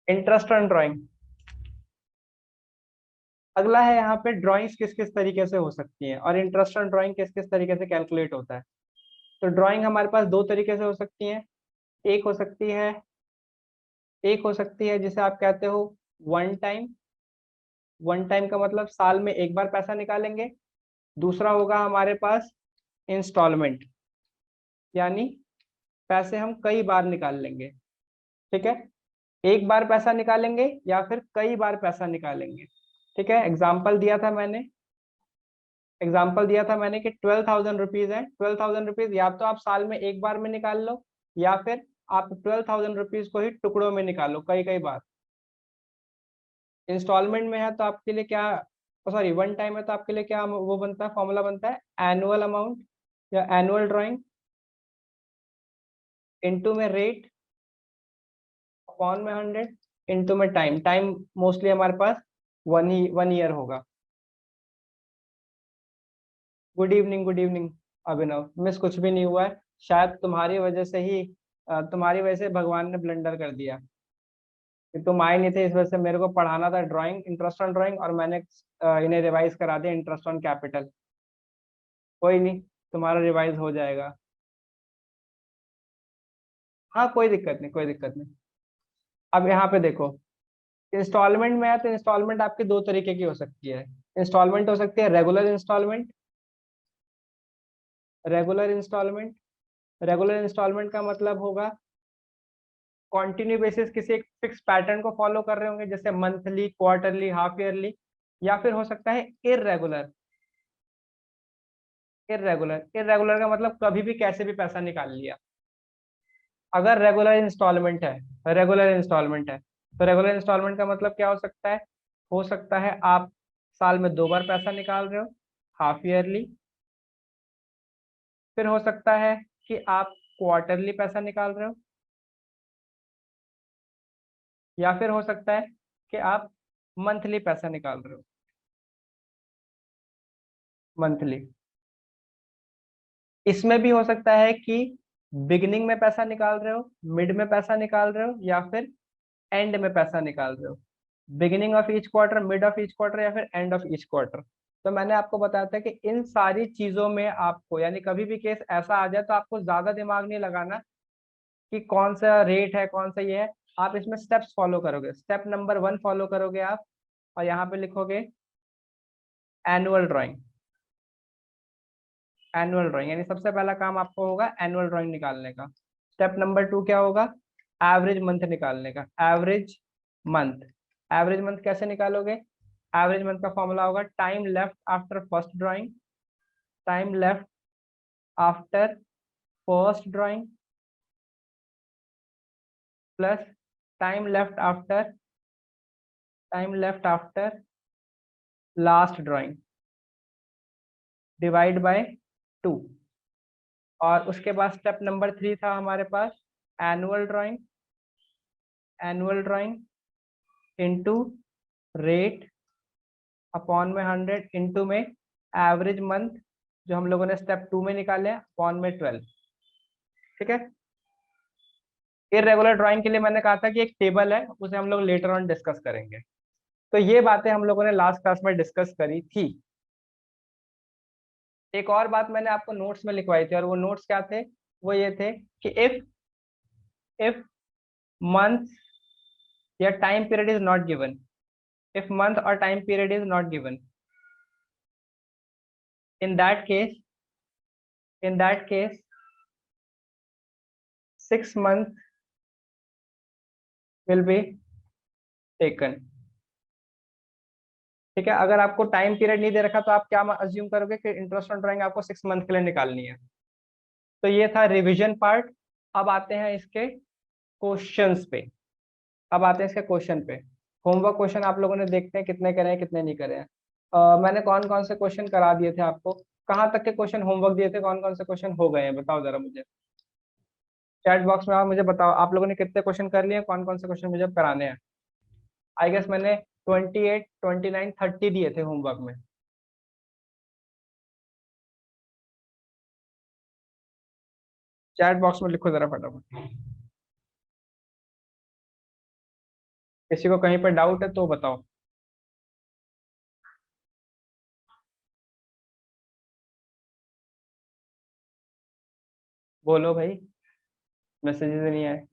Interest on drawing. अगला है यहाँ पे ड्राइंग्स किस किस तरीके से हो सकती हैं और इंटरेस्ट ऑन ड्राइंग किस किस तरीके से कैलकुलेट होता है। तो ड्राइंग हमारे पास दो तरीके से हो सकती है। एक हो सकती है एक हो सकती है जिसे आप कहते हो वन टाइम। वन टाइम का मतलब साल में एक बार पैसा निकालेंगे। दूसरा होगा हमारे पास इंस्टॉलमेंट, यानी पैसे हम कई बार निकाल लेंगे। ठीक है, एक बार पैसा निकालेंगे या फिर कई बार पैसा निकालेंगे। ठीक है, एग्जाम्पल दिया था मैंने कि 12,000 रुपीज है। 12,000 रुपीज या तो आप साल में एक बार में निकाल लो, या फिर आप 12,000 रुपीज को ही टुकड़ों में निकालो कई कई बार। इंस्टॉलमेंट में है तो आपके लिए क्या, सॉरी वन टाइम है तो आपके लिए क्या वो बनता है, फॉर्मूला बनता है एनुअल अमाउंट या एनुअल ड्राइंग इनटू में रेट अपॉन में 100 इनटू में टाइम। टाइम मोस्टली हमारे पास 1 ईयर होगा। गुड इवनिंग, गुड इवनिंग अभिनव। मिस कुछ भी नहीं हुआ है, शायद तुम्हारी वजह से ही तुम्हारी वजह से भगवान ने ब्लंडर कर दिया कि तुम आए नहीं थे। इस वजह से मेरे को पढ़ाना था ड्राइंग, इंटरेस्ट ऑन ड्राइंग, और मैंने इन्हें रिवाइज करा दिया इंटरेस्ट ऑन कैपिटल। कोई नहीं, तुम्हारा रिवाइज हो जाएगा। हाँ कोई दिक्कत नहीं, कोई दिक्कत नहीं। अब यहाँ पे देखो, इंस्टॉलमेंट में है तो इंस्टॉलमेंट आपकी दो तरीके की हो सकती है। इंस्टॉलमेंट हो सकती है regular instalment. Regular instalment regular instalment का मतलब होगा कॉन्टिन्यू बेसिस किसी एक फिक्स पैटर्न को फॉलो कर रहे होंगे, जैसे मंथली, क्वार्टरली, हाफ ईयरली। या फिर हो सकता है इररेगुलर। इररेगुलर का मतलब कभी भी कैसे भी पैसा निकाल लिया। अगर रेगुलर इंस्टॉलमेंट है तो रेगुलर इंस्टॉलमेंट का मतलब क्या हो सकता है। हो सकता है आप साल में दो बार पैसा निकाल रहे हो, हाफ ईयरली। फिर हो सकता है कि आप क्वार्टरली पैसा निकाल रहे हो, या फिर हो सकता है कि आप मंथली पैसा निकाल रहे हो, मंथली। इसमें भी हो सकता है कि बिगिनिंग में पैसा निकाल रहे हो, मिड में पैसा निकाल रहे हो, या फिर एंड में पैसा निकाल रहे हो। Beginning of each quarter, mid of each quarter, या फिर एंड ऑफ ईच क्वार्टर। तो मैंने आपको बताया था कि इन सारी चीजों में आपको, यानी कभी भी केस ऐसा आ जाए तो आपको ज्यादा दिमाग नहीं लगाना कि कौन सा रेट है कौन सा ये है। आप इसमें स्टेप्स फॉलो करोगे। स्टेप नंबर 1 फॉलो करोगे आप, और यहाँ पे लिखोगे एनुअल ड्राइंग। एनुअल ड्राइंग यानी सबसे पहला काम आपको होगा एनुअल ड्राइंग निकालने का। स्टेप नंबर 2 क्या होगा, एवरेज मंथ निकालने का। एवरेज मंथ एवरेज मंथ कैसे निकालोगे। एवरेज मंथ का फॉर्मूला होगा time left after first drawing, time left after first drawing plus time left after last drawing divide by 2। और उसके बाद स्टेप नंबर 3 था हमारे पास annual drawing into rate upon में 100 इनटू में एवरेज मंथ जो हम लोगों ने स्टेप 2 में निकाले हैं अपॉन में 12। ठीक है, इरेगुलर ड्राइंग के लिए मैंने कहा था कि एक टेबल है, उसे हम लोग लेटर ऑन डिस्कस करेंगे। तो ये बातें हम लोगों ने लास्ट क्लास में डिस्कस करी थी। एक और बात मैंने आपको नोट्स में लिखवाई थी, और वो नोट्स क्या थे, वो ये थे कि इफ मंथ या time period is not given, if month और time period is not given, in that case in that case 6 months will be taken. ठीक है, अगर आपको टाइम पीरियड नहीं दे रखा तो आप क्या अज्यूम करोगे कि इंटरेस्ट ऑन ड्राइंग आपको 6 मंथ के लिए निकालनी है। तो ये था रिवीजन पार्ट। अब आते हैं इसके क्वेश्चंस पे। होमवर्क क्वेश्चन आप लोगों ने देखते हैं कितने करे हैं कितने नहीं करे हैं। मैंने कौन कौन से क्वेश्चन करा दिए थे आपको, कहाँ तक के क्वेश्चन होमवर्क दिए थे, कौन कौन से क्वेश्चन हो गए हैं, बताओ जरा मुझे। चैट बॉक्स में आप मुझे बताओ आप लोगों ने कितने क्वेश्चन कर लिए, कौन कौन से क्वेश्चन मुझे अब कराने हैं। आई गेस मैंने 28, 29, 30 दिए थे होमवर्क में। चैट बॉक्स में लिखो जरा फटाफट। किसी को कहीं पर डाउट है तो बताओ। बोलो भाई, मैसेजेस नहीं आए।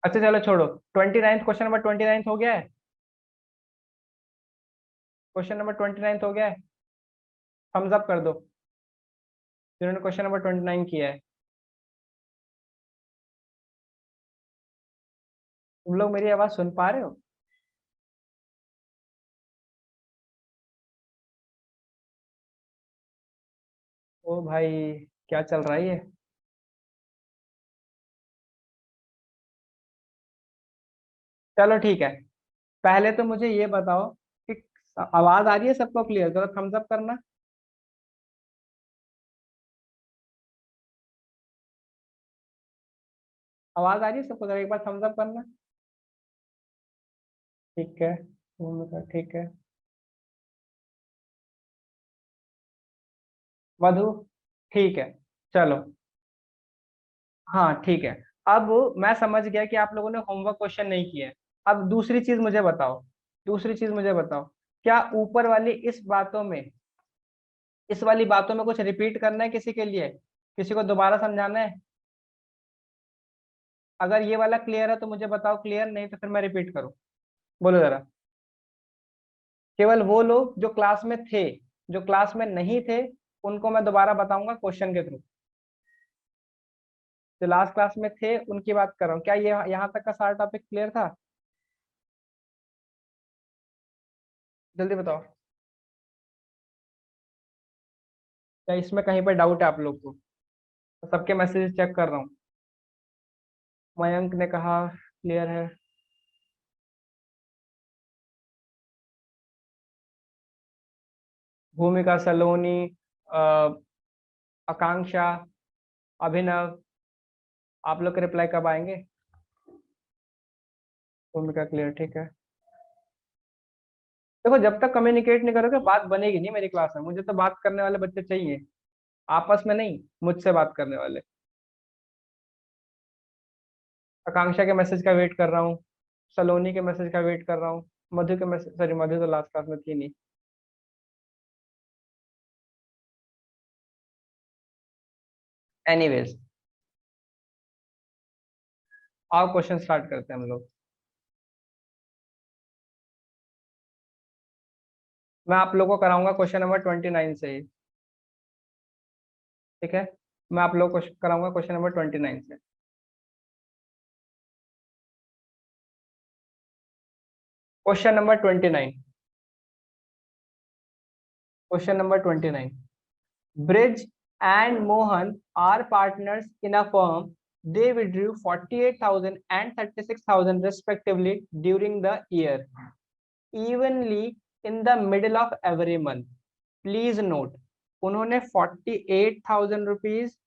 अच्छा चलो छोड़ो, 29th क्वेश्चन नंबर 29 हो गया है। क्वेश्चन नंबर 29 हो गया है। थम्स अप कर दो जिन्होंने क्वेश्चन नंबर 29 किया है। तुम लोग मेरी आवाज सुन पा रहे हो? ओ भाई, क्या चल रहा है ये? चलो ठीक है, पहले तो मुझे ये बताओ कि आवाज आ रही है सबको क्लियर? जरा थम्स अप करना। आवाज आ रही है सबको? जरा एक बार थम्स अप करना। ठीक है, भूमिका ठीक है। मधु ठीक है। चलो, हाँ ठीक है। अब मैं समझ गया कि आप लोगों ने होमवर्क क्वेश्चन नहीं किए हैं। अब दूसरी चीज मुझे बताओ, दूसरी चीज मुझे बताओ, क्या ऊपर वाली इस बातों में, इस वाली बातों में कुछ रिपीट करना है किसी के लिए? किसी को दोबारा समझाना है? अगर ये वाला क्लियर है तो मुझे बताओ क्लियर, नहीं तो फिर मैं रिपीट करूँ। बोलो जरा। केवल वो लोग जो क्लास में थे, जो क्लास में नहीं थे उनको मैं दोबारा बताऊंगा क्वेश्चन के थ्रू। जो लास्ट क्लास में थे उनकी बात कर रहा हूँ। क्या ये यहाँ तक का सारा टॉपिक क्लियर था? जल्दी बताओ। क्या इसमें कहीं पर डाउट है आप लोग को? तो सबके मैसेज चेक कर रहा हूँ। मयंक ने कहा क्लियर है। भूमिका, सलोनी, अ, आकांक्षा, अभिनव, आप लोग के रिप्लाई कब आएंगे? भूमिका क्लियर, ठीक है। देखो, जब तक कम्युनिकेट नहीं करोगे बात बनेगी नहीं मेरी क्लास में। मुझे तो बात करने वाले बच्चे चाहिए, आपस में नहीं, मुझसे बात करने वाले। आकांक्षा के मैसेज का वेट कर रहा हूँ, सलोनी के मैसेज का वेट कर रहा हूँ, मधु के मैसेज, सॉरी मधु तो लास्ट क्लास में थी नहीं। एनीवेज, आओ क्वेश्चन स्टार्ट करते हैं हम लोग। मैं आप लोगों को कराऊंगा क्वेश्चन नंबर 29 से ही, ठीक है? मैं आप लोगों को कराऊंगा क्वेश्चन नंबर 29 से। Question number 29, question number 29। Bridge and Mohan are partners in a firm. They withdrew 48,000 and 36,000 respectively during the year, evenly in the middle of every month. Please note, उन्होंने 48,000 रुपीज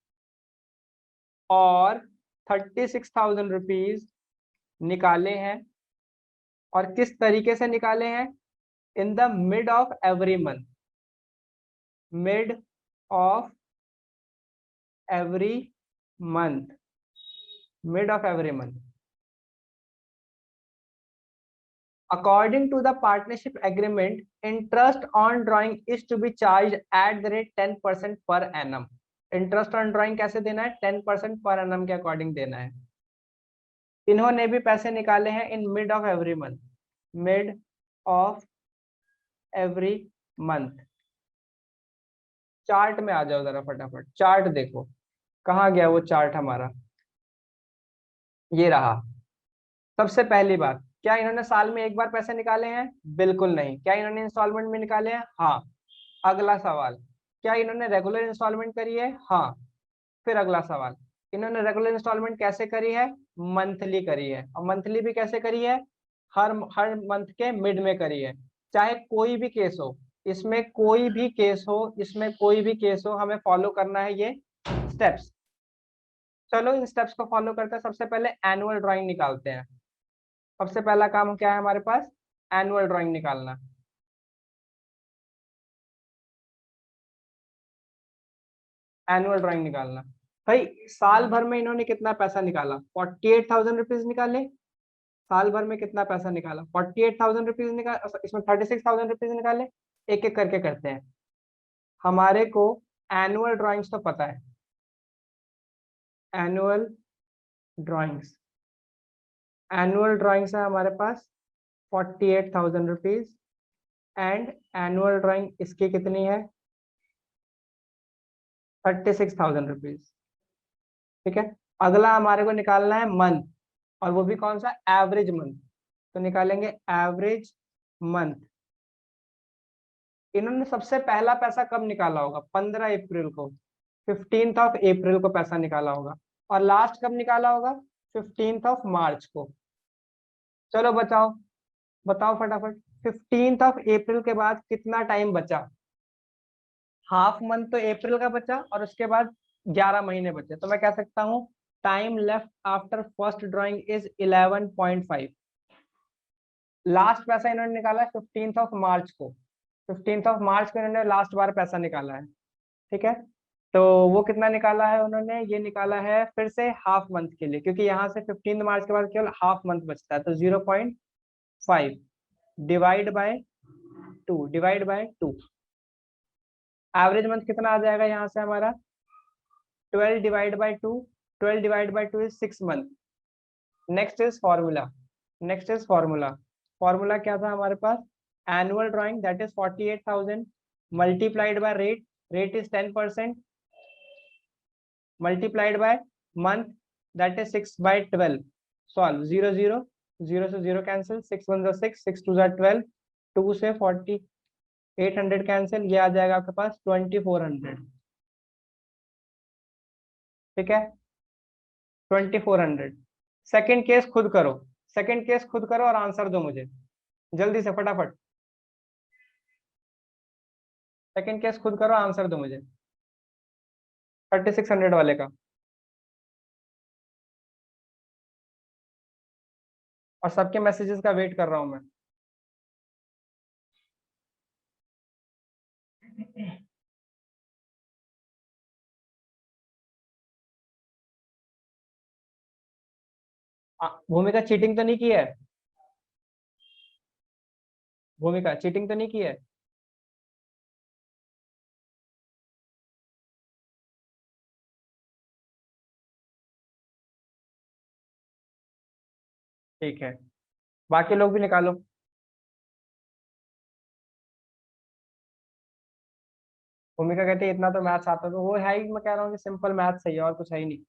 और 36,000 rupees निकाले हैं, और किस तरीके से निकाले हैं? In the mid of every month, mid of every month, mid of every month. According to the partnership agreement, interest on drawing is to be charged at the rate 10% per annum. Interest on drawing कैसे देना है? 10% per annum के according देना है। इन्होंने भी पैसे निकाले हैं in mid of every month, mid of every month. Chart में आ जाओ जरा फटाफट, चार्ट देखो कहाँ गया वो चार्ट हमारा। ये रहा। सबसे पहली बात, क्या इन्होंने साल में एक बार पैसे निकाले हैं? बिल्कुल नहीं। क्या इन्होंने इंस्टॉलमेंट में निकाले हैं? हाँ। अगला सवाल, क्या इन्होंने रेगुलर इंस्टॉलमेंट करी है? हाँ। फिर अगला सवाल, इन्होंने रेगुलर इंस्टॉलमेंट कैसे करी है? मंथली करी है। और मंथली भी कैसे करी है? हर हर मंथ के मिड में करी है। चाहे कोई भी केस हो, इसमें कोई भी केस हो, इसमें कोई भी केस हो, हमें फॉलो करना है ये स्टेप्स। चलो इन स्टेप्स को फॉलो करते हैं। सबसे पहले एनुअल ड्राइंग निकालते हैं। सबसे पहला काम क्या है हमारे पास? एनुअल ड्राइंग निकालना। एनुअल ड्राइंग निकालना। भाई साल भर में इन्होंने कितना पैसा निकाला, 48,000 रुपीज निकाले। साल भर में कितना पैसा निकाला, 48,000 रुपीज निकाल, इसमें 36,000 रुपीज निकाले। एक एक करके करते हैं। हमारे को एनुअल ड्राइंग्स तो पता है, एनुअल ड्राइंग्स, एनुअल ड्राइंग्स है हमारे पास 48,000 रुपीज। एंड एनुअल ड्राइंग इसकी कितनी है, 36,000 रुपीज। ठीक है। अगला हमारे को निकालना है मंथ, और वो भी कौन सा, एवरेज मंथ। तो निकालेंगे एवरेज मंथ। इन्होंने सबसे पहला पैसा कब निकाला होगा, 15 अप्रैल को, 15 अप्रैल को पैसा निकाला होगा। और लास्ट कब निकाला होगा, 15 मार्च को। चलो बताओ, बताओ फटाफट। 15 अप्रैल के बाद कितना टाइम बचा, हाफ मंथ तो अप्रैल का बचा, और उसके बाद 11 महीने बचे। तो मैं कह सकता हूँ time left after first drawing is 11.5। Last पैसा इन्होंने निकाला है 15 मार्च को, 15 मार्च को इन्होंने लास्ट बार पैसा निकाला है। ठीक है। तो वो कितना निकाला है उन्होंने, ये निकाला है फिर से हाफ मंथ के लिए, क्योंकि यहाँ से 15 मार्च के बाद केवल हाफ मंथ बचता है। तो 0.5 divide by 2, divide by 2। Average month कितना आ जाएगा यहाँ से हमारा, 12 divide by 2, 12 divide by 2 is 6 month. Next is formula, next is formula. Formula क्या था हमारे पास, annual drawing that is 48,000 multiplied by rate, rate is 10%, multiplied by month that is 6/12। Solve, 0 0, 0 से 0 कैंसिल, 6 1 6, 6 2 12, 2 से 4800 कैंसिल, ये आ जाएगा आपके पास 2400। ठीक है, 2400। सेकंड केस खुद करो, सेकंड केस खुद करो और आंसर दो मुझे जल्दी से फटाफट। सेकंड केस खुद करो, आंसर दो मुझे 3600 वाले का। और सबके मैसेजेस का वेट कर रहा हूं मैं। भूमिका चीटिंग तो नहीं की है, भूमिका चीटिंग तो नहीं की है। ठीक है, बाकी लोग भी निकालो। भूमिका कहती है इतना तो मैथ्स आता है, तो वो है ही, मैं कह रहा हूँ कि सिंपल मैथ्स सही है और कुछ है ही नहीं।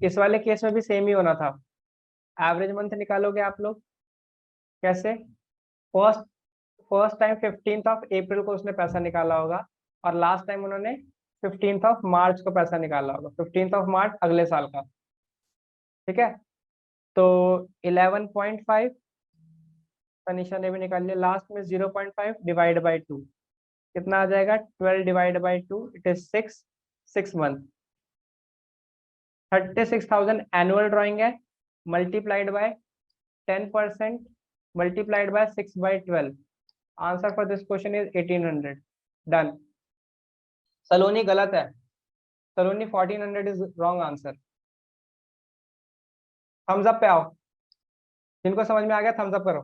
इस वाले केस में भी सेम ही होना था। एवरेज मंथ निकालोगे आप लोग कैसे, फर्स्ट फर्स्ट टाइम 15 अप्रैल को उसने पैसा निकाला होगा, और लास्ट टाइम उन्होंने 15 मार्च को पैसा निकाला होगा, 15 मार्च अगले साल का। ठीक है। तो 11.5, तनिषा ने भी निकाल लिया। लास्ट में 0.5 डिवाइड बाई 2 कितना आ जाएगा, 12 divide by 2 it is 6, 6 month. 36,000 annual drawing है, multiplied by 10%, multiplied by 6/12। Answer for this question is 1800। Done. Saloni गलत है, Saloni 1400 is wrong answer. Thumbs up पे आओ, जिनको समझ में आ गया थम्स अप करो।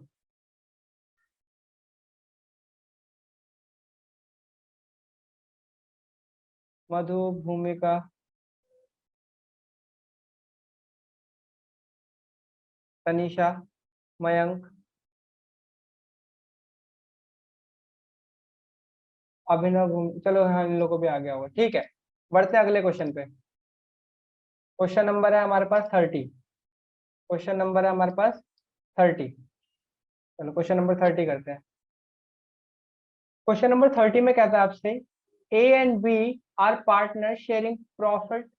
मधु, भूमिका, तनीषा, मयंक, अभिनव, चलो हाँ इन लोगों को भी आ गया होगा। ठीक है, बढ़ते हैं अगले क्वेश्चन पे। क्वेश्चन नंबर है हमारे पास 30। क्वेश्चन नंबर है हमारे पास 30। चलो क्वेश्चन नंबर 30 करते हैं। क्वेश्चन नंबर 30 में कहता है आपसे, A and B are partner sharing profit.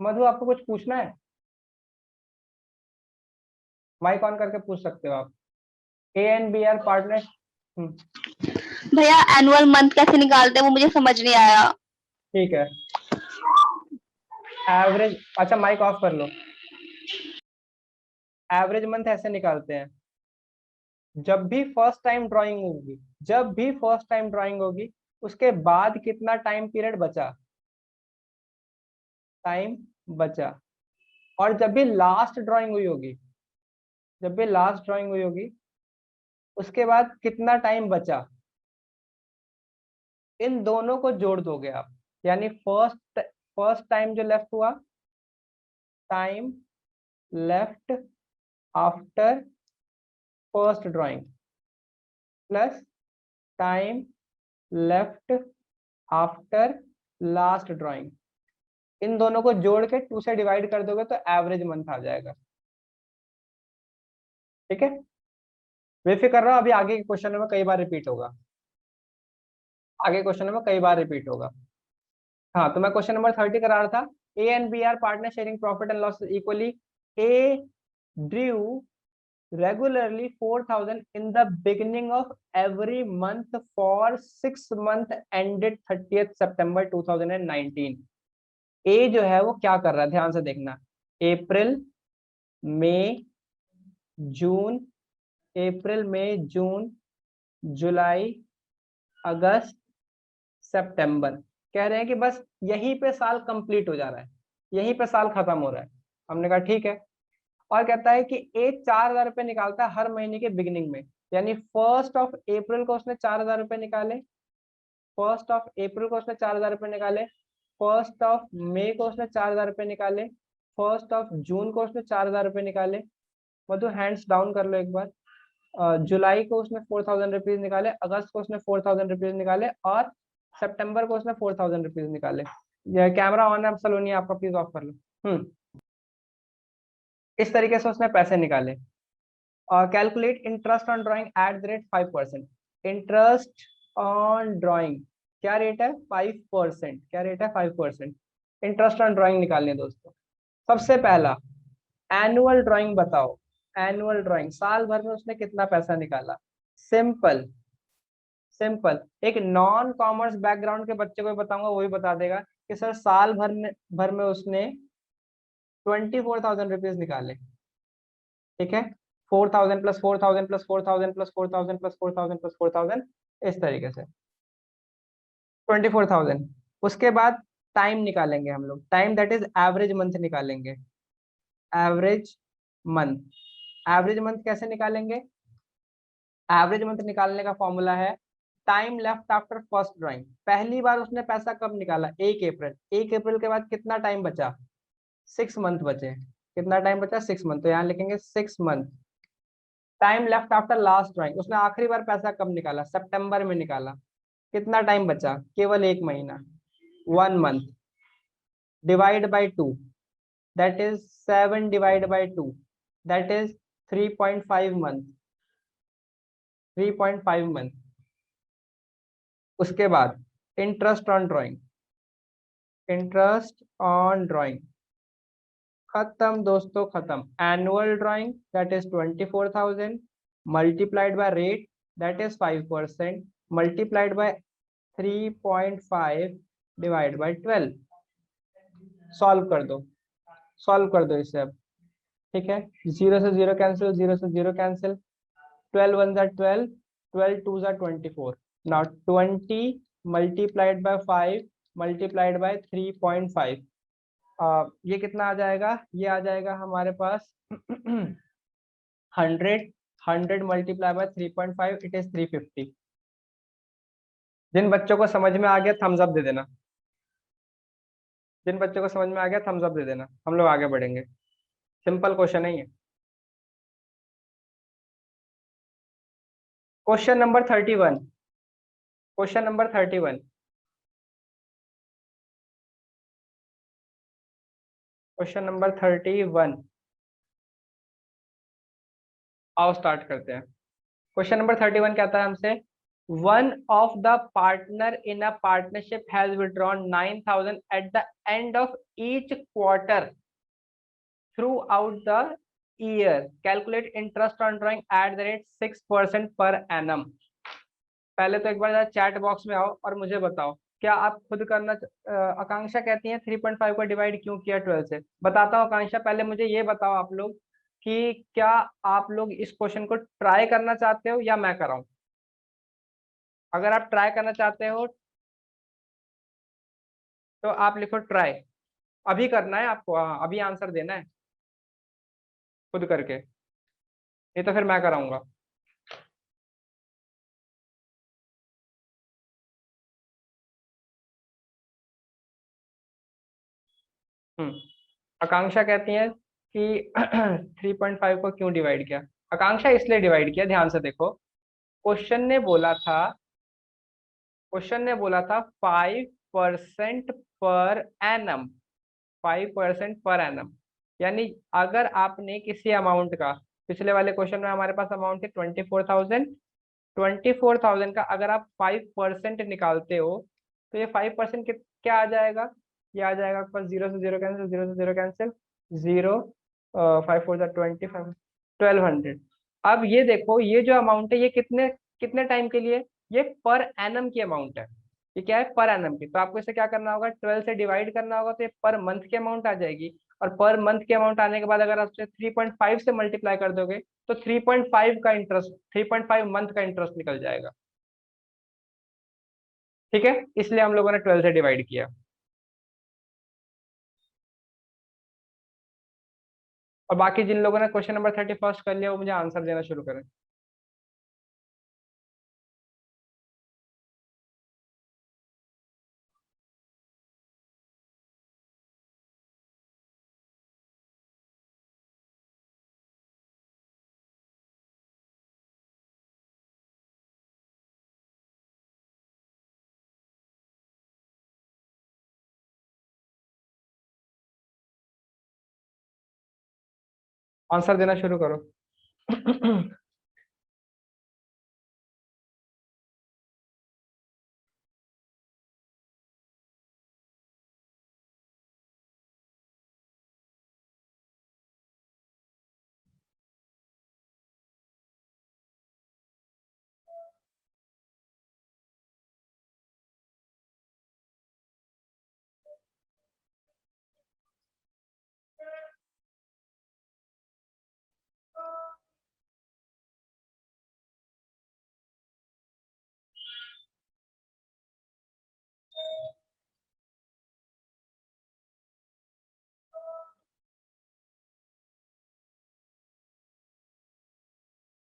Madhu आपको कुछ पूछना है, माइक ऑन करके पूछ सकते हो आप। A and B are partner. भैया एनुअल मंथ कैसे निकालते हैं वो मुझे समझ नहीं आया। ठीक है, एवरेज, अच्छा माइक ऑफ कर लो। एवरेज मंथ ऐसे निकालते हैं, जब भी फर्स्ट टाइम ड्राइंग होगी, जब भी फर्स्ट टाइम ड्राइंग होगी, उसके बाद कितना टाइम पीरियड बचा, टाइम बचा। और जब भी लास्ट ड्राइंग हुई होगी, जब भी लास्ट ड्राइंग हुई होगी, उसके बाद कितना टाइम बचा, इन दोनों को जोड़ दोगे आप। यानी फर्स्ट फर्स्ट टाइम जो लेफ्ट हुआ, time left after first drawing, plus time left after last drawing, इन दोनों को जोड़ के 2 से डिवाइड कर दोगे तो एवरेज मंथ आ जाएगा। ठीक है, बेफिक्र रहो, अभी आगे के क्वेश्चन में कई बार रिपीट होगा, आगे क्वेश्चन में कई बार रिपीट होगा। हाँ, तो मैं क्वेश्चन नंबर 30 करा रहा था। A and B are partner sharing profit and loss equally. A drew regularly 4,000 in the beginning of every month for 6 month ended 30th September 2019। ए जो है वो क्या कर रहा है, ध्यान से देखना। अप्रैल मई जून, अप्रैल मई जून जुलाई अगस्त सितंबर, कह रहे हैं कि बस यहीं पे साल कंप्लीट हो जा रहा है, यहीं पे साल खत्म हो रहा है। हमने कहा ठीक है। और कहता है कि ए 4,000 रुपये निकालता है हर महीने के बिगिनिंग में, यानी 1 अप्रैल को उसने 4,000 रुपये निकाले, 1 अप्रैल को उसने 4,000 रुपये निकाले, 1 मई को उसने 4,000 रुपये निकाले, 1 जून को उसने 4,000 रुपये निकाले। मधु हैंड्स डाउन कर लो एक बार। जुलाई को उसने 4,000 रुपीज निकाले, अगस्त को उसने 4,000 रुपीज निकाले, और सितंबर को उसने 4,000 रुपीज निकाले। कैमरा ऑन है सलोनी, आपका प्लीज ऑफ कर लो। इस तरीके से उसने पैसे निकाले। Calculate interest on drawing at the rate 5%। Interest on drawing क्या रेट है, 5%। क्या रेट है, 5%। इंटरेस्ट ऑन ड्राइंग निकालने दोस्तों। सबसे पहला एनुअल ड्राइंग बताओ, एनुअल ड्राइंग साल भर में उसने कितना पैसा निकाला। सिंपल सिंपल, एक नॉन कॉमर्स बैकग्राउंड के बच्चे को बताऊंगा, वही बता देगा कि सर साल भर में उसने 24,000 रुपीज निकाले। ठीक है, 4,000 plus 4,000 plus 4,000 plus 4,000 plus 4,000 plus 4,000, इस तरीके से 24,000। उसके बाद टाइम निकालेंगे हम लोग, time that is average month निकालेंगे। एवरेज मंथ, एवरेज मंथ कैसे निकालेंगे, एवरेज मंथ निकालने का फॉर्मूला है time left after first drawing. पहली बार उसने पैसा कब निकाला, 1 अप्रैल। 1 अप्रैल के बाद कितना टाइम बचा, 6 मंथ बचे। कितना टाइम बचा, 6 मंथ, तो यहाँ लिखेंगे 6 month. Time left after last drawing, उसने आखिरी बार पैसा कब निकाला, सितंबर में निकाला। कितना टाइम बचा, केवल 1 महीना, 1 month. Divide by 2, that is 7 divide by 2, that is 3.5 month, 3.5 month. उसके बाद interest on drawing, interest on drawing खत्म दोस्तों, खत्म। Annual drawing that is 24,000 multiplied by rate that is 5% multiplied by 3.5 divide by 12। Solve कर दो, solve कर दो इसे अब। ठीक है, 0 से 0 कैंसिल, 0 से 0 कैंसिल, 12 1 ज़ा 12, 12 2 ज़ा 24। Now 20 multiplied by 5 multiplied by 3.5, ये कितना आ जाएगा, ये आ जाएगा हमारे पास 100, 100 मल्टीप्लाई बाय 3.5, इट इज 350। जिन बच्चों को समझ में आ गया थम्स अप दे देना, जिन बच्चों को समझ में आ गया थम्स अप दे देना, हम लोग आगे बढ़ेंगे। सिंपल क्वेश्चन है ये। Question number 31, question number 31, question number 31। आओ स्टार्ट करते हैं। क्वेश्चन नंबर 31 कहता है हमसे, one of the partner in a partnership has withdrawn 9,000 at the end of each quarter through out the year. Calculate interest on drawing at the rate 6% per annum. पहले तो एक बार chat box में आओ और मुझे बताओ, क्या आप खुद करना आकांक्षा कहती है 3.5 को डिवाइड क्यों किया 12 से। बताता हूँ आकांक्षा, पहले मुझे ये बताओ आप लोग कि क्या आप लोग इस क्वेश्चन को ट्राई करना चाहते हो या मैं कराऊं। अगर आप ट्राई करना चाहते हो तो आप लिखो ट्राई। अभी करना है आपको, हाँ अभी आंसर देना है खुद करके, ये तो फिर मैं कराऊंगा। आकांक्षा कहती है कि 3.5 को क्यों डिवाइड किया। आकांक्षा इसलिए डिवाइड किया, ध्यान से देखो। क्वेश्चन ने बोला था क्वेश्चन ने बोला था 5% पर एनम, 5% पर एनम। यानी अगर आपने किसी अमाउंट का, पिछले वाले क्वेश्चन में हमारे पास अमाउंट है 24,000, 24,000 का अगर आप 5% निकालते हो तो ये 5% क्या आ जाएगा। ये आ जाएगा आपके पास, जीरो से जीरो कैंसिल, जीरो से जीरो कैंसिल, जीरो, 5 4 20, 1200। अब ये देखो, ये जो अमाउंट है ये कितने कितने टाइम के लिए, ये पर एनम की अमाउंट है। ये क्या है, पर एनम की। तो आपको इसे क्या करना होगा, 12 से डिवाइड करना होगा, तो ये पर मंथ की अमाउंट आ जाएगी। और पर मंथ की अमाउंट आने के बाद अगर आप 3.5 से मल्टीप्लाई कर दोगे तो 3.5 का इंटरेस्ट, 3.5 मंथ का इंटरेस्ट निकल जाएगा। ठीक है, इसलिए हम लोगों ने 12 से डिवाइड किया। और बाकी जिन लोगों ने क्वेश्चन नंबर 31 कर लिया वो मुझे आंसर देना शुरू करें। आंसर देना शुरू करो।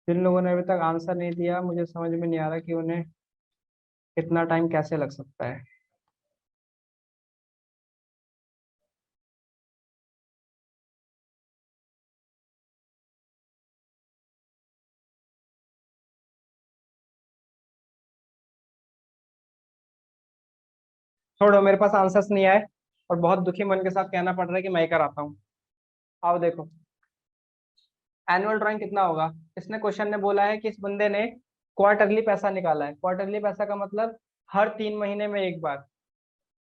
जिन लोगों ने अभी तक आंसर नहीं दिया, मुझे समझ में नहीं आ रहा कि उन्हें इतना टाइम कैसे लग सकता है। छोड़ो, मेरे पास आंसर्स नहीं आए और बहुत दुखी मन के साथ कहना पड़ रहा है कि मैं ही कराता हूँ। आओ देखो, एनुअल ड्राइंग कितना होगा। इसने क्वेश्चन ने बोला है कि इस बंदे ने क्वार्टरली पैसा निकाला है। क्वार्टरली पैसा का मतलब हर 3 महीने में एक बार।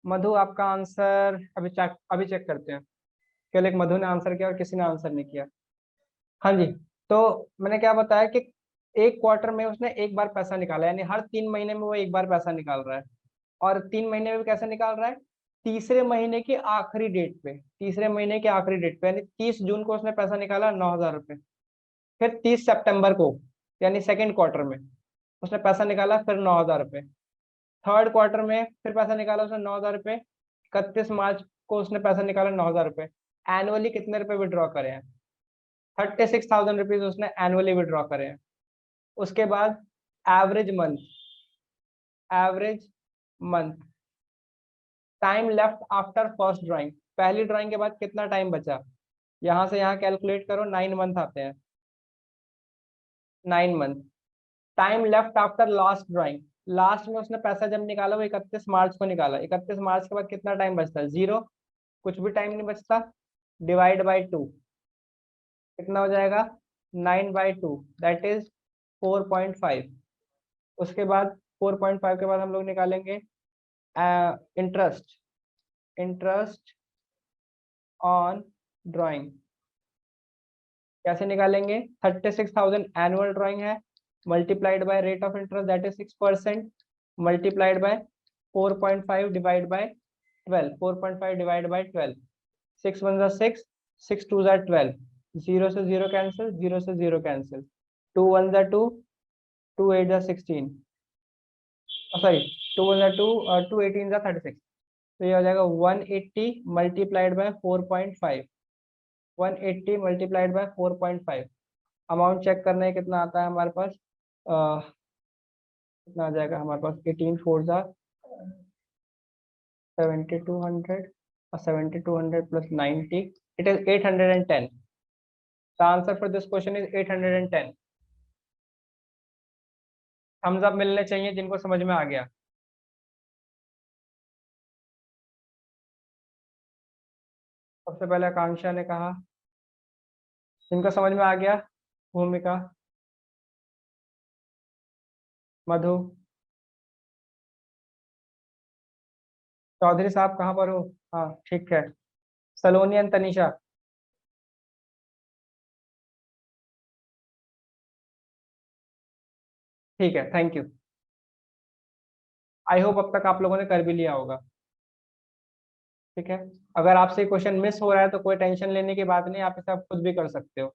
मधु, आपका आंसर अभी चेक करते हैं। केवल एक मधु ने आंसर किया और किसी ने आंसर नहीं किया। हाँ जी। तो मैंने क्या बताया कि एक क्वार्टर में उसने एक बार पैसा निकाला, यानी हर 3 महीने में वो एक बार पैसा निकाल रहा है। और 3 महीने में कैसे निकाल रहा है, तीसरे महीने की आखिरी डेट पे, तीसरे महीने के आखिरी डेट पे, यानी 30 जून को उसने पैसा निकाला 9,000 रुपये। फिर 30 सितंबर को, यानी सेकेंड क्वार्टर में उसने पैसा निकाला फिर 9,000 रुपये। थर्ड क्वार्टर में फिर पैसा निकाला उसने 9,000 रुपये। 31 मार्च को उसने पैसा निकाला 9,000 रुपये। एनुअली कितने रुपए विड्रॉ करे हैं, 36,000 रुपीज उसने एनुअली विड्रॉ करे हैं। उसके बाद average month, average month, time left after first drawing, पहली ड्राइंग के बाद कितना टाइम बचा, यहां से यहाँ कैलकुलेट करो, 9 मंथ आते हैं, 9 month. Time left after last drawing, last में उसने पैसा जब निकाला वो 31 मार्च को निकाला, 31 मार्च के बाद कितना टाइम बचता है, जीरो, कुछ भी टाइम नहीं बचता। डिवाइड बाई टू, कितना हो जाएगा, 9/2, दैट इज 4.5। उसके बाद 4.5 के बाद हम लोग निकालेंगे इंटरेस्ट, इंटरेस्ट ऑन ड्राइंग। कैसे निकालेंगे, 36,000 एनुअल ड्राइंग है, multiplied by rate of interest that is 6%, multiplied by 4.5 divide by 12, 4.5 divide by 12, 6 1 6, 6 2 12, 0 से 0 कैंसिल, 0 से 0 कैंसिल, 2 1 जा 2, 2 8 जा 16, सॉरी 2 1 जा 2 और 2 18 जा 36। तो ये हो जाएगा 180 multiplied by 4.5, 180 multiplied by 4.5। Amount check करना है कितना आता है हमारे पास, कितना आ जाएगा हमारे पास, 18 4 जा 7200 और 7200 plus 90, it is 810। The answer for this question is 810। Thumbs up मिलने चाहिए जिनको समझ में आ गया। सबसे पहले आकांक्षा ने कहा, जिनको समझ में आ गया। भूमिका, मधु, चौधरी साहब कहाँ पर हो? हाँ ठीक है। सलोनी एंड तनीषा, ठीक है, थैंक यू। आई होप अब तक आप लोगों ने कर भी लिया होगा। ठीक है, अगर आपसे क्वेश्चन मिस हो रहा है तो कोई टेंशन लेने की बात नहीं, आप इसे आप खुद भी कर सकते हो।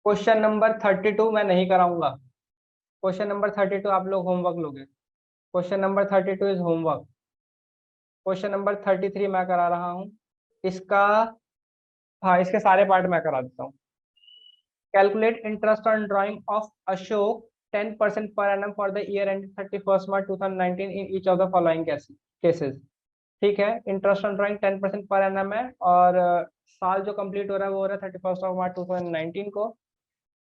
क्वेश्चन नंबर 32 मैं नहीं कराऊंगा। क्वेश्चन नंबर 32 आप लोग होमवर्क लोगे। Question number 32 is homework. Question number 33 मैं करा रहा हूँ इसका। हाँ, इसके सारे पार्ट मैं करा देता हूँ। Calculate interest on drying of Ashok 10% per annum for the year ended 31st March 2019 in each of the following cases। ठीक है, interest on drawing 10% per annum है, और साल जो कंप्लीट हो रहा है वो हो रहा है 31 मार्च 2019 को,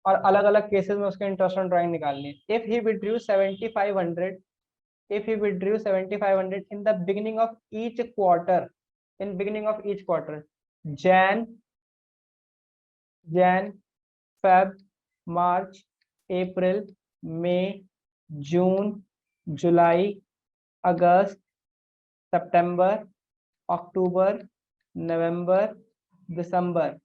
और अलग अलग केसेस में उसके इंटरेस्ट ऑन ड्राइंग निकालनी है। If he withdrew 7500, if he withdrew 7500 in the beginning of each quarter, in beginning of each quarter, jan jan feb march april may june july August September October November December.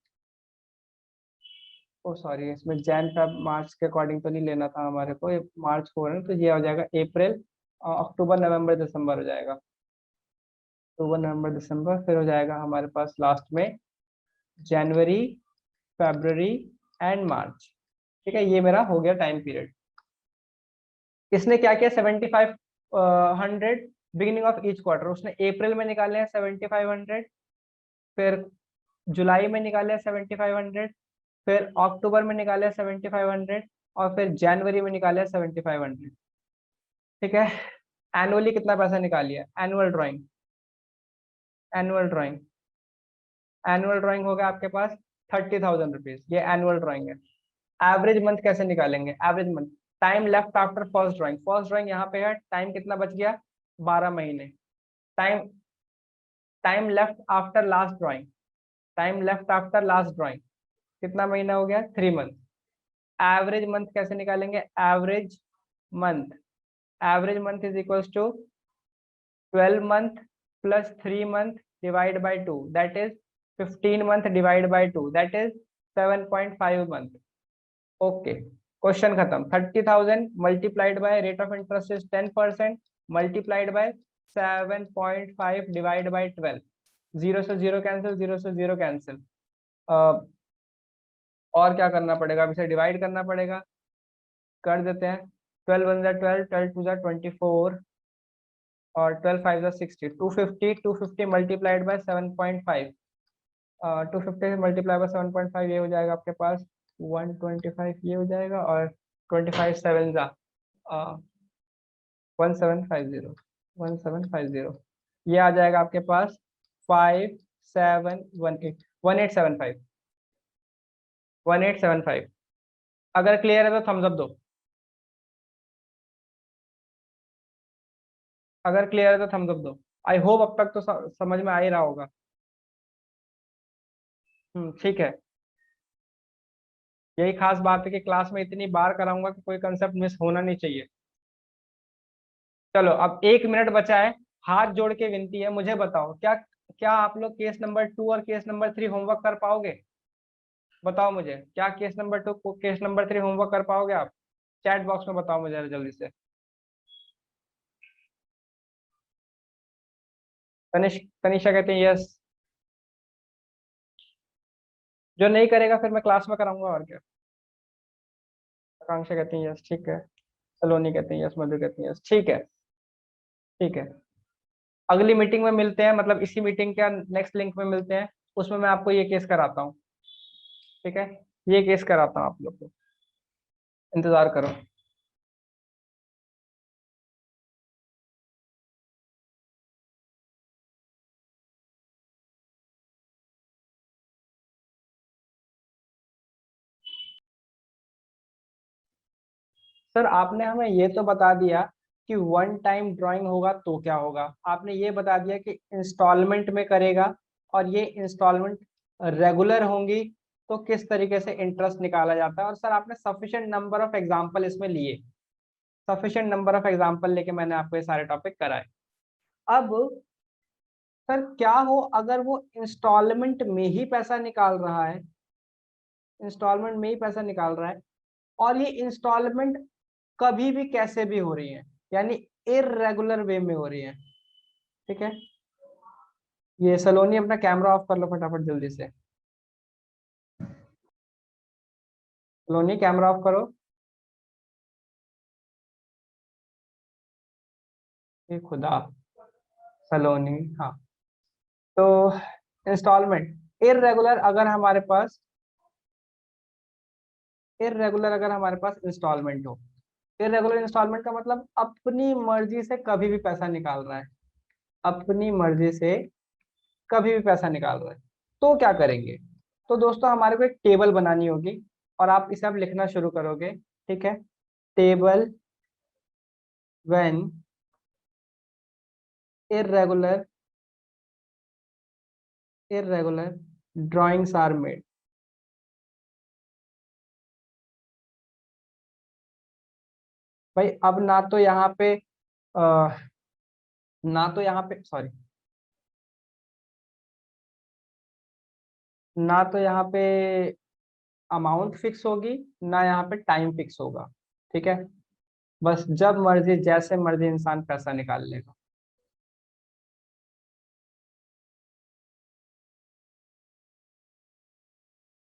O sorry, इसमें Jan Feb March के according तो नहीं लेना था हमारे को, ये मार्च को है ना, तो ये हो जाएगा अप्रैल अक्टूबर नवंबर दिसंबर हो जाएगा। अक्टूबर नवंबर दिसंबर, फिर हो जाएगा हमारे पास लास्ट में जनवरी फरवरी एंड मार्च। ठीक है, ये मेरा हो गया टाइम पीरियड। इसने क्या किया, 7500 बिगिनिंग ऑफ ईच क्वार्टर, उसने अप्रैल में निकाले हैं 7500, फिर जुलाई में निकाले हैं 7500, फिर अक्टूबर में निकाले हैं 7500, और फिर जनवरी में निकाले हैं 7500। ठीक है, एनुअली कितना पैसा निकालिए, annual drawing, annual drawing, annual drawing हो गया आपके पास 30,000 रुपीज, ये एनुअल ड्राइंग है। एवरेज मंथ कैसे निकालेंगे, average month, time left after first drawing, first drawing यहाँ पे है, टाइम कितना बच गया, 12 महीने। Time time left after last drawing, time left after last drawing कितना महीना हो गया, 3 मंथ। एवरेज मंथ कैसे निकालेंगे, average month, average month is equals to 12 month plus 3 month divide by 2, that is 15 month divide by 2, that is 7.5 month. Okay, question खत्म। 30,000 multiplied by rate of interest is 10%, multiplied by 7.5 divide by 12, 0 से 0 cancel, 0 से 0 cancel. और क्या करना पड़ेगा, अब इसे divide करना पड़ेगा, कर देते हैं। 12 1 जा 12, 12 2 जा 24, और 12 5 जा 60, 250, 250 मल्टीप्लाइड बाय 7.5, 250 मल्टीप्लाई बाय 7.5, ये हो जाएगा आपके पास 125, ये हो जाएगा, और 25 7 जा 1750, 1750, ये आ जाएगा आपके पास 5718, 1875, 1875। अगर क्लियर है तो थम्स अप दो, अगर क्लियर है तो थम्स अप दो। आई होप अब तक तो समझ में आ ही रहा होगा। ठीक है, यही खास बात है कि क्लास में इतनी बार कराऊंगा कि कोई कंसेप्ट मिस होना नहीं चाहिए। चलो, अब 1 मिनट बचा है, हाथ जोड़ के विनती है, मुझे बताओ, क्या क्या आप लोग केस नंबर 2 और केस नंबर 3 होमवर्क कर पाओगे? बताओ मुझे, क्या केस नंबर 2 को केस नंबर 3 होमवर्क कर पाओगे आप? चैट बॉक्स में बताओ मुझे जल्दी से। तनिषा कहते हैं यस। जो नहीं करेगा फिर मैं क्लास में कराऊंगा, और क्या। आकांक्षा कहती है यस, ठीक है। सलोनी कहती है यस, मधु कहती है यस, ठीक है। ठीक है, अगली मीटिंग में मिलते हैं, मतलब इसी मीटिंग के नेक्स्ट लिंक में मिलते हैं। उसमें मैं आपको ये केस कराता हूँ। ठीक है, ये केस कराता हूँ आप लोग को, इंतजार करो। सर आपने हमें ये तो बता दिया कि वन टाइम ड्राइंग होगा तो क्या होगा, आपने ये बता दिया कि इंस्टॉलमेंट में करेगा, और ये इंस्टॉलमेंट रेगुलर होंगी तो किस तरीके से इंटरेस्ट निकाला जाता है। और सर आपने सफिशिएंट नंबर ऑफ एग्जांपल इसमें लिए, सफिशिएंट नंबर ऑफ एग्जांपल लेके मैंने आपको ये सारे टॉपिक कराए। अब सर क्या हो अगर वो इंस्टॉलमेंट में ही पैसा निकाल रहा है, इंस्टॉलमेंट में ही पैसा निकाल रहा है, और ये इंस्टॉलमेंट कभी भी कैसे भी हो रही है, यानी इरेगुलर वे में हो रही है। ठीक है, ये सलोनी अपना कैमरा ऑफ कर लो फटाफट जल्दी से। सलोनी कैमरा ऑफ करो। ये खुदा, सलोनी, हाँ। तो इंस्टॉलमेंट इरेगुलर अगर हमारे पास, इरेगुलर अगर हमारे पास इंस्टॉलमेंट हो, इरेगुलर इंस्टॉलमेंट का मतलब अपनी मर्जी से कभी भी पैसा निकाल रहा है, अपनी मर्जी से कभी भी पैसा निकाल रहा है, तो क्या करेंगे। तो दोस्तों हमारे को एक टेबल बनानी होगी, और आप इसे अब लिखना शुरू करोगे। ठीक है, table when irregular irregular drawings are made। भाई अब ना तो यहाँ पे ना तो यहाँ पे सॉरी, ना तो यहाँ पे अमाउंट फिक्स होगी, ना यहाँ पे टाइम फिक्स होगा। ठीक है, बस जब मर्जी जैसे मर्जी इंसान पैसा निकाल लेगा।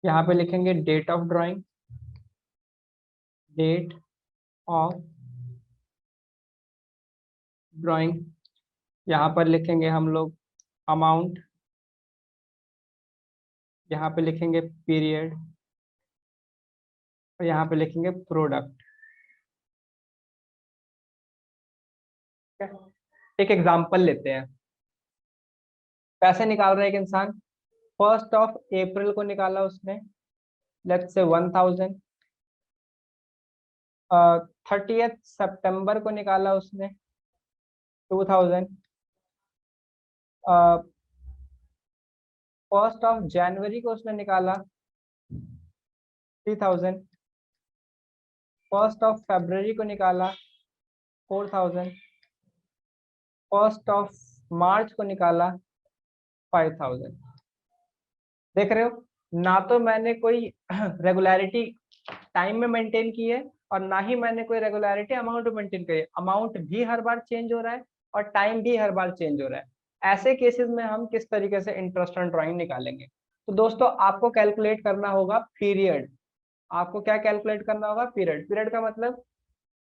यहाँ पे लिखेंगे date of drawing, date of drawing. यहाँ पर लिखेंगे हम लोग अमाउंट, यहाँ पे लिखेंगे पीरियड, और यहाँ पे लिखेंगे प्रोडक्ट। ठीक है, एक एग्जांपल लेते हैं। पैसे निकाल रहा है एक इंसान, 1 अप्रैल को निकाला उसने, लेट्स से 1000। 30 सितंबर को निकाला उसने 2000। 1 जनवरी को उसने निकाला 3000। 1 फरवरी को निकाला 4000। 1 मार्च को निकाला 5000। देख रहे हो, ना तो मैंने कोई रेगुलरिटी टाइम में मेंटेन की है, और ना ही मैंने कोई रेगुलरिटी अमाउंट में मेंटेन करी है। अमाउंट भी हर बार चेंज हो रहा है, और टाइम भी हर बार चेंज हो रहा है। ऐसे केसेस में हम किस तरीके से इंटरेस्ट ऑन ड्राइंग निकालेंगे। तो दोस्तों आपको कैलकुलेट करना होगा पीरियड। आपको क्या कैलकुलेट करना होगा, पीरियड। पीरियड का मतलब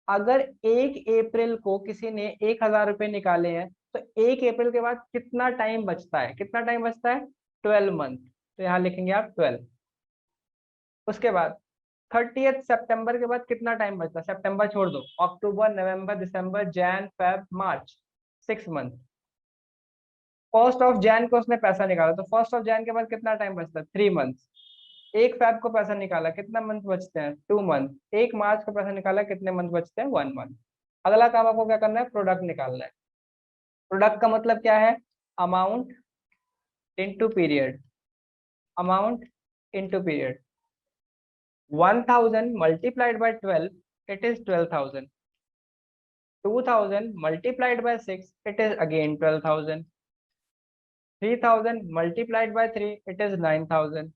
अगर 1 अप्रैल को किसी ने 1000 रुपये निकाले हैं, तो 1 अप्रैल के बाद कितना टाइम बचता है, कितना टाइम बचता है, 12 मंथ। तो यहाँ लिखेंगे आप 12। उसके बाद 30 सितंबर के बाद कितना टाइम बचता है, सितंबर छोड़ दो, अक्टूबर, नवंबर, दिसंबर, जैन, फेब, मार्च, 6 मंथ। 1 जैन को उसने पैसा निकाला, तो 1 जैन के बाद कितना टाइम बचता है, 3 मंथ। 1 फेब को पैसा निकाला, कितना मंथ बचते हैं, 2 मंथ। 1 मार्च को पैसा निकाला, कितने मंथ बचते हैं, 1 मंथ। अगला काम आपको क्या करना है, प्रोडक्ट निकालना है। प्रोडक्ट का मतलब क्या है, amount into period, amount into period. 1000 multiplied by 12, it is 12,000। 2000 multiplied by 6, it is again 12,000। 3000 multiplied by 3, it is 9,000।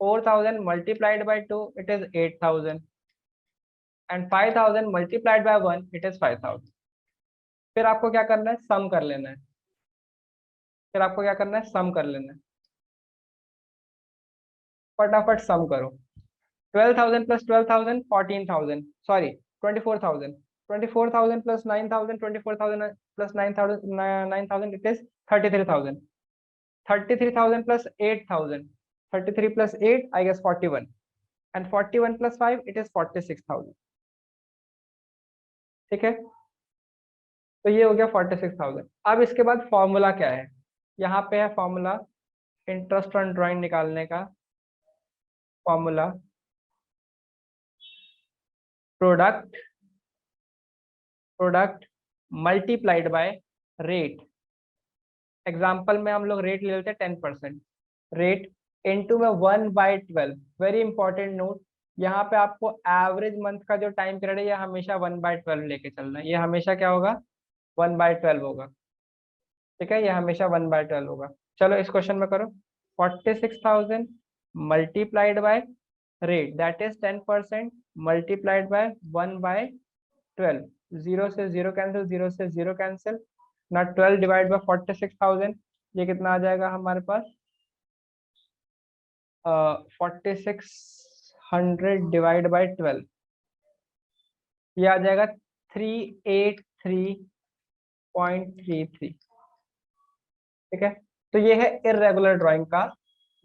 4000 multiplied by 2, it is 8,000। and 5000 multiplied by 1, it is 5,000। फिर आपको क्या करना है, सम कर लेना है। फिर आपको क्या करना है, सम कर लेना है। फटाफट सम करो। 12,000 plus 12,000 14,000, sorry 24,000, 24,000 plus 9,000, 24,000 plus 9,000, 9,000 it is 33,000, 33,000 plus 8,000, 33 plus 8 I guess 41, and 41 plus 5 it is 46,000। ठीक है, तो ये हो गया 46,000। अब इसके बाद फॉर्मूला क्या है, यहाँ पे है फॉर्मूला इंटरेस्ट ऑन ड्राइंग निकालने का। Formula product product multiplied by rate. Example में हम लोग रेट ले लेते हैं 10%, रेट इनटू में 1/12। वेरी इंपॉर्टेंट नोट, यहाँ पे आपको एवरेज मंथ का जो टाइम पीरियड है ये हमेशा 1/12 लेके चलना है। ये हमेशा क्या होगा, 1/12 होगा। ठीक है, ये हमेशा 1/12 होगा। चलो इस क्वेश्चन में करो, 46,000 multiplied by rate that is 10% multiplied bye 1/12। 0 से 0 कैंसिल, 0 से 0 कैंसिल, ना 12 डिवाइड बाय 46,000, ये कितना आ जाएगा हमारे पास, 4600 डिवाइड बाय 12, ये आ जाएगा 383.33। ठीक है, तो ये है इरेगुलर ड्राइंग का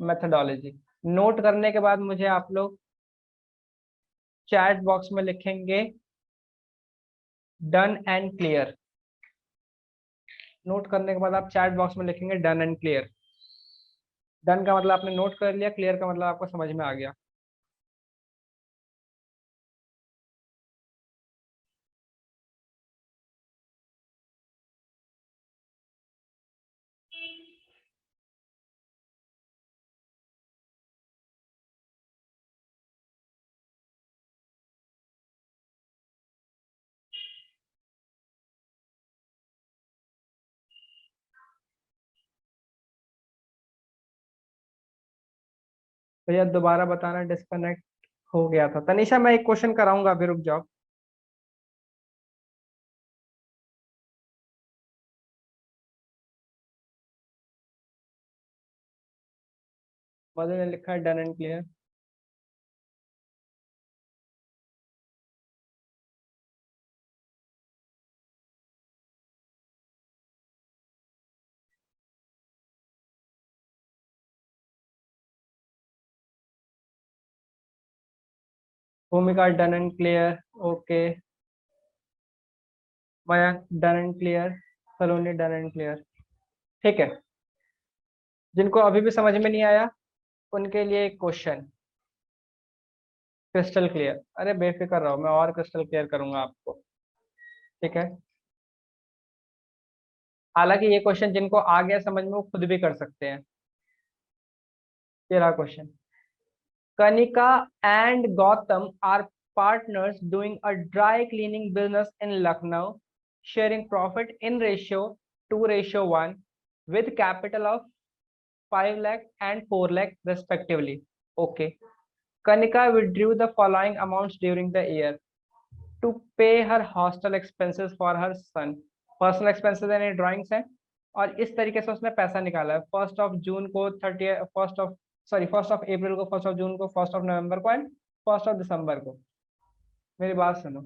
मेथोडोलॉजी। नोट करने के बाद मुझे आप लोग चैट बॉक्स में लिखेंगे डन एंड क्लियर। नोट करने के बाद आप चैट बॉक्स में लिखेंगे डन एंड क्लियर। डन का मतलब आपने नोट कर लिया, क्लियर का मतलब आपको समझ में आ गया। भैया दोबारा बताना, डिस्कनेक्ट हो गया था। तनिषा मैं एक क्वेश्चन कराऊंगा, अभी रुक जाओ। मधु ने लिखा है डन एंड क्लियर। भूमिका done and clear, okay. Mayank done and clear, Saloni done and clear. ठीक है, जिनको अभी भी समझ में नहीं आया उनके लिए एक क्वेश्चन। क्रिस्टल क्लियर, अरे बेफिक्र रहो, मैं और क्रिस्टल क्लियर करूंगा आपको। ठीक है, हालांकि ये क्वेश्चन जिनको आ गया समझ में वो खुद भी कर सकते हैं। ये रहा question, Kanika and Gautam are partners doing a dry cleaning business in Lucknow, sharing profit in ratio 2:1 with capital of 5 lakh and 4 lakh respectively. Okay. Kanika withdrew the following amounts during the year to pay her hostel expenses for her son. Personal expenses यानी drawings हैं, और इस तरीके से उसने पैसा निकाला है। 1st ऑफ जून को, 1st ऑफ अप्रैल को, 1st ऑफ जून को, 1st ऑफ नवंबर को एंड 1st ऑफ दिसंबर को। मेरी बात सुनो,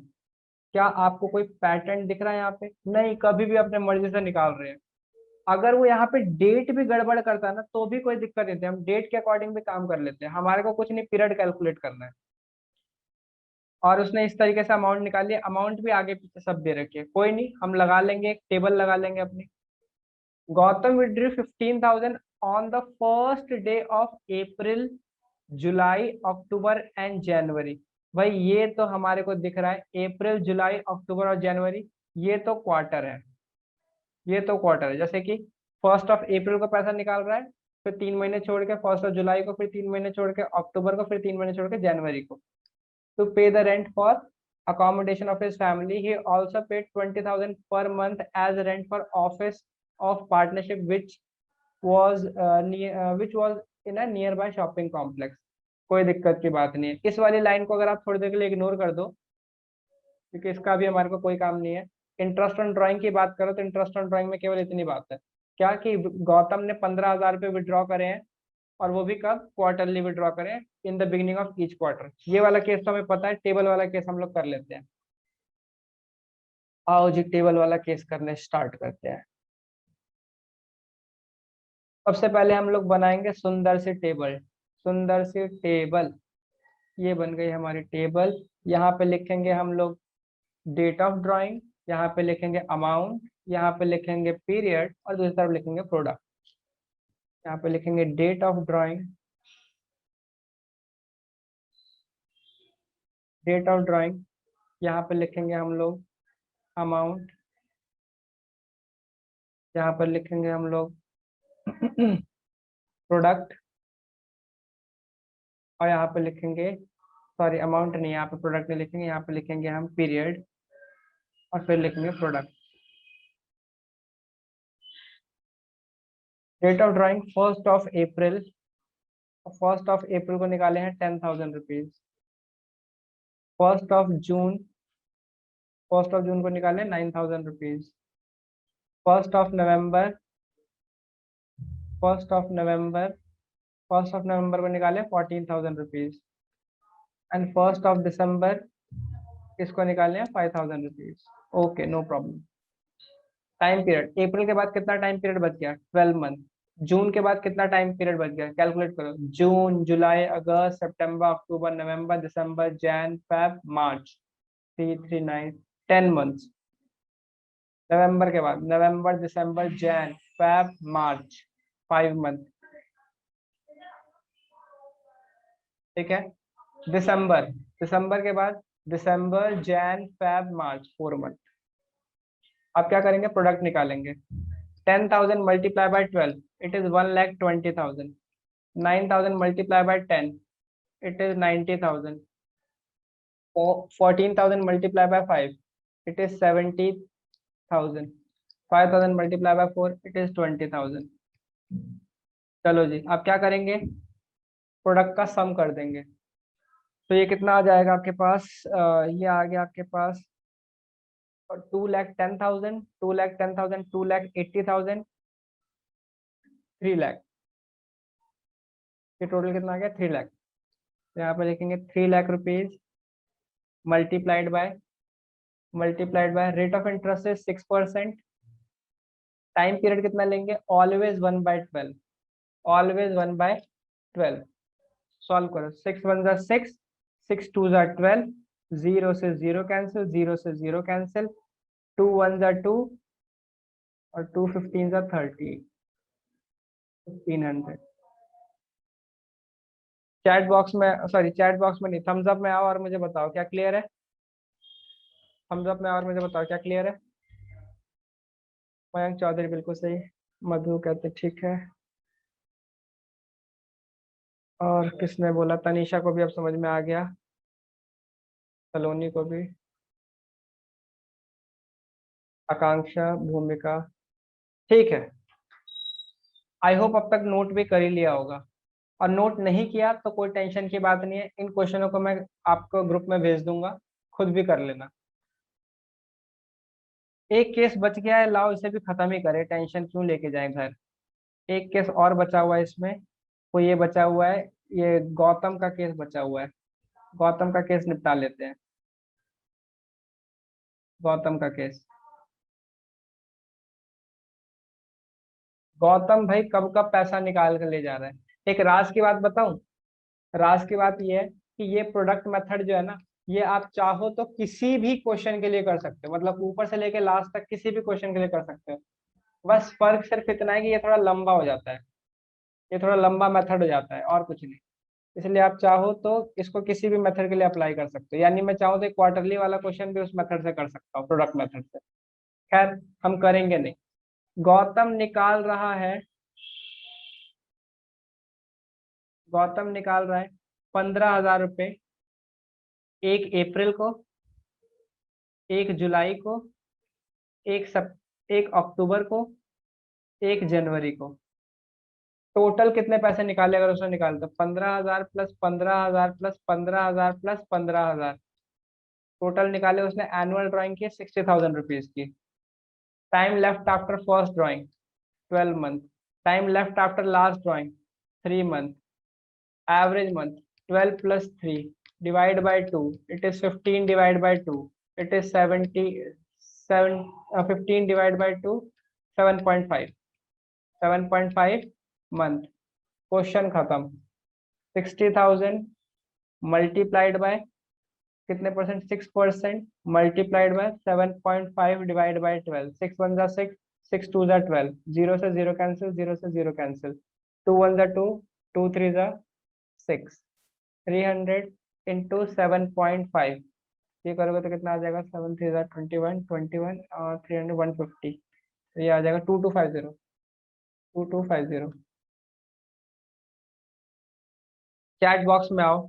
क्या आपको कोई पैटर्न दिख रहा है यहाँ पे? नहीं, कभी भी अपने मर्जी से निकाल रहे हैं। अगर वो यहाँ पे डेट भी गड़बड़ करता है ना तो भी कोई दिक्कत नहीं है, हम डेट के अकॉर्डिंग भी काम कर लेते हैं। हमारे को कुछ नहीं, पीरियड कैलकुलेट करना है। और उसने इस तरीके से अमाउंट निकाली है, अमाउंट भी आगे पीछे सब दे रखी है, कोई नहीं, हम लगा लेंगे, एक टेबल लगा लेंगे अपनी। Gautam withdrew 15,000 on the first day of April, July, October and January. भाई ये तो हमारे को दिख रहा है, अप्रैल, जुलाई, अक्टूबर और जनवरी, ये तो क्वार्टर है। ये तो क्वार्टर है, जैसे कि 1st ऑफ अप्रैल को पैसा निकाल रहा है, फिर 3 महीने छोड़ के 1st ऑफ जुलाई को, फिर 3 महीने छोड़ के अक्टूबर को, फिर 3 महीने छोड़ के जनवरी को, to pay the rent for accommodation of his family. He also paid 20,000 per month as rent for office of partnership, which was in a nearby shopping complex. कोई दिक्कत की बात नहीं है। इस वाली लाइन को अगर आप थोड़ी देर के लिए इग्नोर कर दो, क्योंकि इसका भी हमारे को कोई काम नहीं है। इंटरेस्ट ऑन ड्राइंग की बात करो तो इंटरेस्ट ऑन ड्राइंग में केवल इतनी बात है, क्या कि गौतम ने 15,000 रुपये विड्रॉ करे हैं और वो भी कब, क्वार्टरली विड्रॉ करें, in the beginning of each quarter. ये वाला केस तो हमें पता है, टेबल वाला केस हम लोग कर लेते हैं। आओ जी टेबल वाला केस करने स्टार्ट करते हैं। सबसे पहले हम लोग बनाएंगे सुंदर सी टेबल, सुंदर सी टेबल। ये बन गई हमारी टेबल। यहाँ पे लिखेंगे हम लोग डेट ऑफ ड्राइंग, यहाँ पे लिखेंगे अमाउंट, यहाँ पे लिखेंगे पीरियड, और दूसरी तरफ लिखेंगे प्रोडक्ट। यहाँ पे लिखेंगे date of drawing, date of drawing, यहाँ पे लिखेंगे हम लोग अमाउंट, यहाँ पर लिखेंगे हम लोग प्रोडक्ट, और यहाँ पे लिखेंगे, सॉरी अमाउंट नहीं, यहाँ पे प्रोडक्ट नहीं लिखेंगे, यहाँ पे लिखेंगे हम पीरियड, और फिर लिखेंगे product. Date of drawing 1 first of April को निकाले हैं 10,000 रुपीज। 1 फर्स्ट ऑफ जून को निकाले 9,000 rupees. 1 of November, 1 of November, 1 of November को निकाले 14,000 रुपीज। एंड 1 ऑफ दिसंबर इसको निकाले हैं 5,000 rupees. Okay no problem. Time period, अप्रैल के बाद कितना टाइम पीरियड बच गया, 12 मंथ। जून के बाद कितना टाइम पीरियड बच गया, कैलकुलेट करो। जून, जुलाई, अगस्त, सितंबर, अक्टूबर, नवंबर, दिसंबर, जैन, फेब, मार्च, 3, 3, 9, 10 मंथ्स। नवंबर के बाद नवंबर, दिसंबर, जैन, फेब, मार्च, 5 मंथ। ठीक है। दिसंबर, दिसंबर के बाद दिसंबर, जैन, फेब, मार्च, 4 मंथ। अब क्या करेंगे, प्रोडक्ट निकालेंगे। 10,000 multiply by 12 it is 1,20,000। 9,000 multiply by 10 it is 90,000। 14,000 multiply by 5 it is 70,000। 5,000 multiply by 4 it is 20,000। चलो जी, अब क्या करेंगे, प्रोडक्ट का सम कर देंगे। तो ये कितना आ जाएगा आपके पास, ये आ गया आपके पास 2,10,000, 2,10,000, 2,80,000, 3 लाख। ये टोटल कितना आ गया, 3 लाख। तो यहाँ पे लिखेंगे 3 lakh rupees multiplied by rate of interest से 6%। टाइम पीरियड कितना लेंगे, ऑलवेज 1/12, ऑलवेज 1/12। सॉल्व करो, 6 1 6, 6 2 12, 0 से 0 कैंसिल, 0 से 0 कैंसिल, 2 1 2, और 2 15 30, 1500। चैट बॉक्स में, सॉरी चैट बॉक्स में नहीं, थम्स अप में आओ और मुझे बताओ क्या क्लियर है। थम्स अप में आओ और मुझे बताओ क्या क्लियर है। मयंक चौधरी बिल्कुल सही, मधु कहते ठीक है, और किसने बोला, तनीषा को भी अब समझ में आ गया, सलोनी को भी, आकांक्षा, भूमिका, ठीक है। आई होप अब तक नोट भी कर ही लिया होगा, और नोट नहीं किया तो कोई टेंशन की बात नहीं है, इन क्वेश्चनों को मैं आपको ग्रुप में भेज दूंगा, खुद भी कर लेना। एक केस बच गया है, लाओ इसे भी खत्म ही करे, टेंशन क्यों लेके जाए घर। एक केस और बचा हुआ है इसमें, वो ये बचा हुआ है, ये गौतम का केस बचा हुआ है। गौतम का केस निपटा लेते हैं, गौतम का केस। गौतम भाई कब कब पैसा निकाल कर ले जा रहा है। एक राज की बात बताऊं, राज की बात ये है कि ये प्रोडक्ट मेथड जो है ना, ये आप चाहो तो किसी भी क्वेश्चन के लिए कर सकते हो, मतलब ऊपर से लेके लास्ट तक किसी भी क्वेश्चन के लिए कर सकते हो। बस फर्क सिर्फ इतना है कि ये थोड़ा लंबा हो जाता है, ये थोड़ा लंबा मेथड हो जाता है, और कुछ नहीं। इसलिए आप चाहो तो इसको किसी भी मेथड के लिए अप्लाई कर सकते हो, यानी मैं चाहूँ तो क्वार्टरली वाला क्वेश्चन भी उस मेथड से कर सकता हूँ, प्रोडक्ट मेथड से। खैर हम करेंगे नहीं। गौतम निकाल रहा है, गौतम निकाल रहा है 15,000 रुपये, 1 अप्रैल को, 1 जुलाई को, 1 अक्टूबर को, 1 जनवरी को। टोटल कितने पैसे निकाले अगर उसने निकाले तो, 15,000 प्लस 15,000 प्लस 15,000 प्लस 15,000। टोटल निकाले उसने एनुअल ड्राइंग की 60,000 रुपीज की। Time left after first drawing 12 month. Time left after last drawing 3 month, average month 12 plus 3 divide by 2, it is 15 divided by 2, it is 77, 15 divided by 2, 7.5, 7.5 month. Question खत्म। 60,000 multiplied by कितने percent, 6% multiplied by 7.5 divide by 12, 6 1 जा 6, 6 2 जा 12, 0 से 0 cancel, 0 से 0 cancel, 2 1 जा 2, 2 3 जा 6, 300 into 7.5, ये करोगे तो कितना आ जाएगा, 7 3 जा 21, 21 और 300 150, तो ये आ जाएगा 2250, 2250। चैट बॉक्स में आओ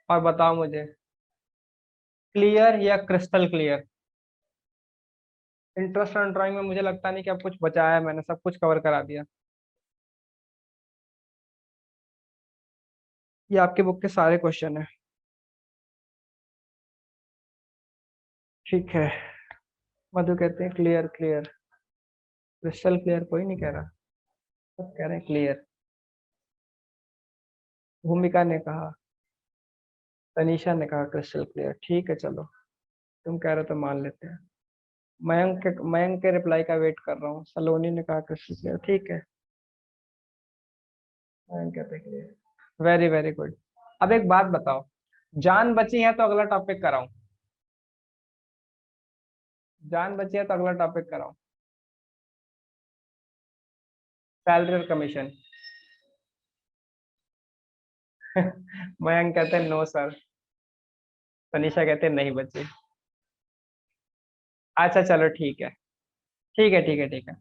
और बताओ मुझे क्लियर या crystal clear. Interest on drawing में मुझे लगता नहीं कि अब कुछ बचा है, मैंने सब कुछ कवर करा दिया। ये आपके बुक के सारे क्वेश्चन है। ठीक है, मधु कहते हैं क्लियर क्लियर, क्रिस्टल क्लियर कोई नहीं कह रहा, सब कह रहे हैं क्लियर। भूमिका ने कहा, तनीषा ने कहा क्रिस्टल क्लियर। ठीक है चलो, तुम कह रहे हो तो मान लेते हैं। मयंक के रिप्लाई का वेट कर रहा हूँ। सलोनी ने कहा क्रिस्टल क्लियर, ठीक है। मयंक कहते हैं क्लियर, वेरी वेरी गुड। अब एक बात बताओ, जान बची है तो अगला टॉपिक कराऊं, जान बची है तो अगला टॉपिक कराऊं, सैलरी और कमीशन। मयंक कहते हैं नो सर, तनीषा कहते हैं नहीं बची। अच्छा चलो ठीक है, ठीक है ठीक है ठीक है।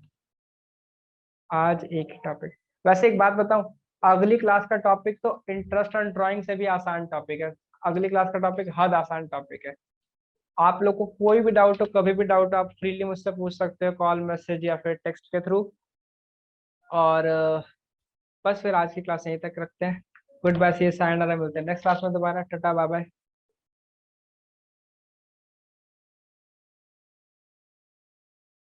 आज एक ही टॉपिक। वैसे एक बात बताऊं, अगली क्लास का टॉपिक तो इंटरेस्ट ऑन ड्राइंग से भी आसान टॉपिक है। अगली क्लास का टॉपिक हद आसान टॉपिक है। आप लोग को कोई भी डाउट हो, कभी भी डाउट हो, आप फ्रीली मुझसे पूछ सकते हो, कॉल मैसेज या फिर टेक्स्ट के थ्रू। और बस फिर आज की क्लास यहीं तक रखते हैं। गुड बाय, सी यू, सायनारा, मिलते हैं नेक्स्ट क्लास में दोबारा। Tata bye bye.